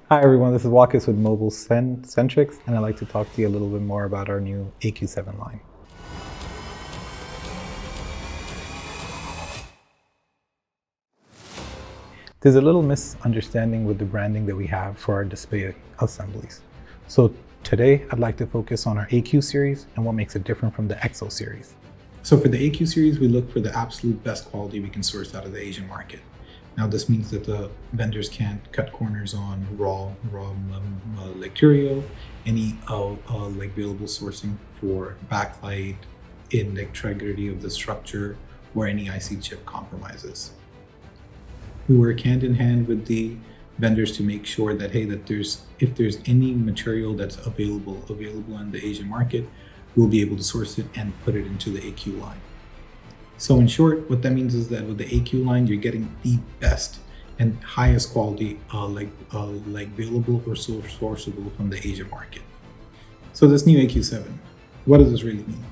Hi everyone, this is Walkus with Mobile Centrics, and I'd like to talk to you a little bit more about our new AQ7 line. There's a little misunderstanding with the branding that we have for our display assemblies. So today I'd like to focus on our AQ series and what makes it different from the XO series. So for the AQ series, we look for the absolute best quality we can source out of the Asian market. Now, this means that the vendors can't cut corners on raw material, any available sourcing for backlight, integrity of the structure, or any IC chip compromises. We work hand in hand with the vendors to make sure that if there's any material that's available in the Asian market, we'll be able to source it and put it into the AQ line. So in short, what that means is that with the AQ line, you're getting the best and highest quality available or sourceable from the Asia market. So this new AQ7, what does this really mean?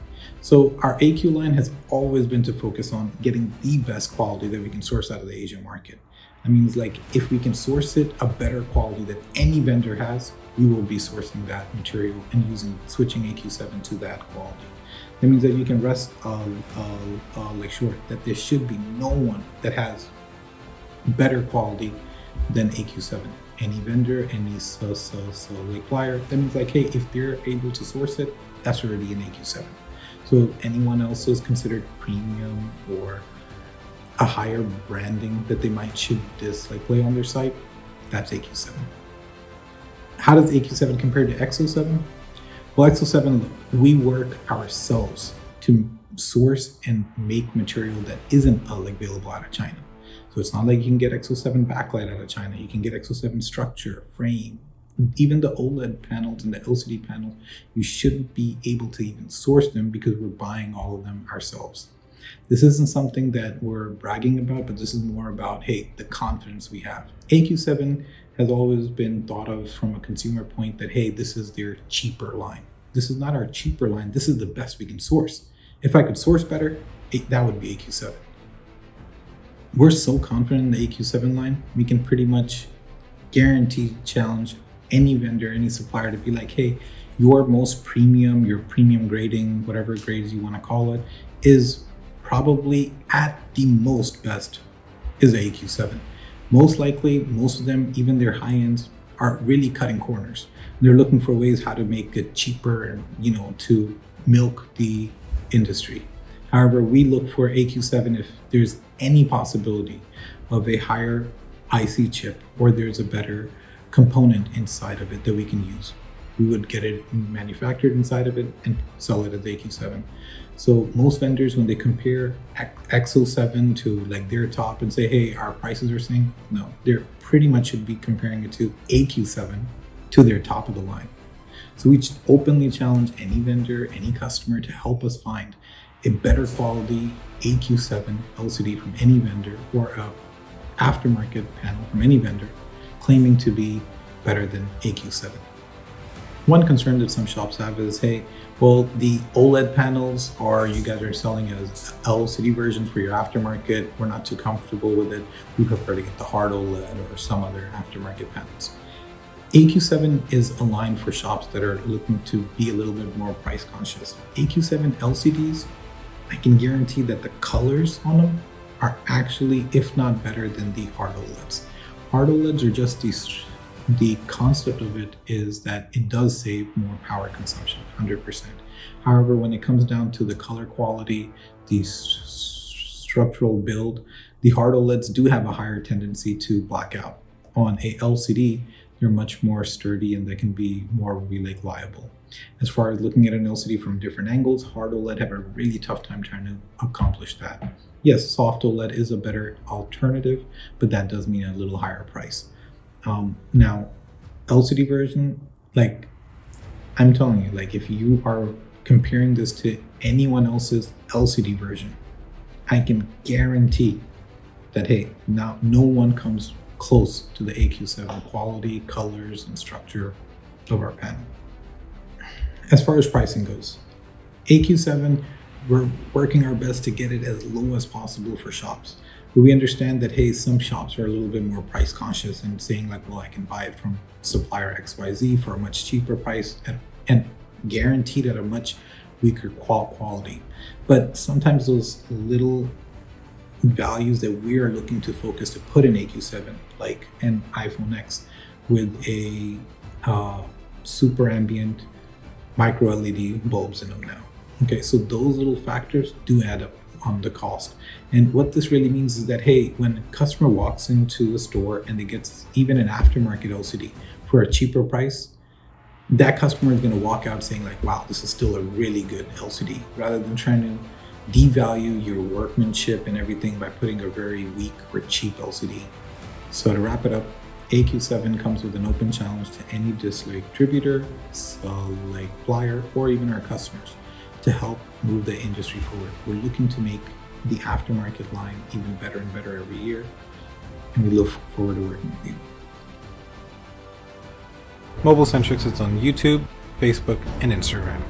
So our AQ line has always been to focus on getting the best quality that we can source out of the Asian market. That means if we can source it a better quality that any vendor has, we will be sourcing that material and switching AQ7 to that quality. That means that you can rest sure that there should be no one that has better quality than AQ7. Any vendor, any supplier. That means hey, if they're able to source it, that's already an AQ7. So anyone else is considered premium or a higher branding that they should display on their site, that's AQ7. How does AQ7 compare to XO7? Well, XO7, we work ourselves to source and make material that isn't available out of China. So it's not like you can get XO7 backlight out of China. You can get XO7 structure, frame, even the OLED panels and the LCD panels. You shouldn't be able to even source them because we're buying all of them ourselves. This isn't something that we're bragging about, but this is more about, hey, the confidence we have. AQ7 has always been thought of from a consumer point that, hey, this is their cheaper line. This is not our cheaper line. This is the best we can source. If I could source better, that would be AQ7. We're so confident in the AQ7 line, we can pretty much guarantee challenge any vendor, any supplier to be like, hey, your most premium, your premium grading, whatever grades you want to call it, is probably at the most best is the AQ7. Most likely, most of them, even their high ends, are really cutting corners. They're looking for ways how to make it cheaper and, to milk the industry. However, we look for AQ7 if there's any possibility of a higher IC chip or there's a better component inside of it that we can use. We would get it manufactured inside of it and sell it as AQ7. So most vendors, when they compare XO7 to their top and say, hey, our prices are saying, no, they're pretty much should be comparing it to AQ7 to their top of the line. So we openly challenge any vendor, any customer to help us find a better quality AQ7 LCD from any vendor or a aftermarket panel from any vendor claiming to be better than AQ7. One concern that some shops have is, hey, well, the OLED panels you guys are selling as LCD versions for your aftermarket. We're not too comfortable with it. We prefer to get the hard OLED or some other aftermarket panels. AQ7 is aligned for shops that are looking to be a little bit more price conscious. AQ7 LCDs, I can guarantee that the colors on them are actually, if not better than the hard OLEDs. Hard OLEDs are just the concept of it is that it does save more power consumption, 100%. However, when it comes down to the color quality, the structural build, the hard OLEDs do have a higher tendency to black out. On a LCD, they're much more sturdy and they can be more reliable. As far as looking at an LCD from different angles, hard OLED have a really tough time trying to accomplish that. Yes, soft OLED is a better alternative, but that does mean a little higher price. Now, LCD version, I'm telling you, if you are comparing this to anyone else's LCD version, I can guarantee that, hey, now no one comes close to the AQ7 quality, colors, and structure of our panel. As far as pricing goes, AQ7, we're working our best to get it as low as possible for shops. But we understand that, hey, some shops are a little bit more price conscious and saying like, well, I can buy it from supplier XYZ for a much cheaper price and guaranteed at a much weaker quality. But sometimes those little values that we are looking to focus to put in AQ7, like an iPhone X with a super ambient micro LED bulbs in them now. Okay, so those little factors do add up on the cost. And what this really means is that, hey, when a customer walks into a store and they get even an aftermarket LCD for a cheaper price, that customer is going to walk out saying like, wow, this is still a really good LCD, rather than trying to devalue your workmanship and everything by putting a very weak or cheap LCD. So to wrap it up, AQ7 comes with an open challenge to any display distributor, supplier, or even our customers to help move the industry forward. We're looking to make the aftermarket line even better and better every year, and we look forward to working with you. Mobile Centrics is on YouTube, Facebook, and Instagram.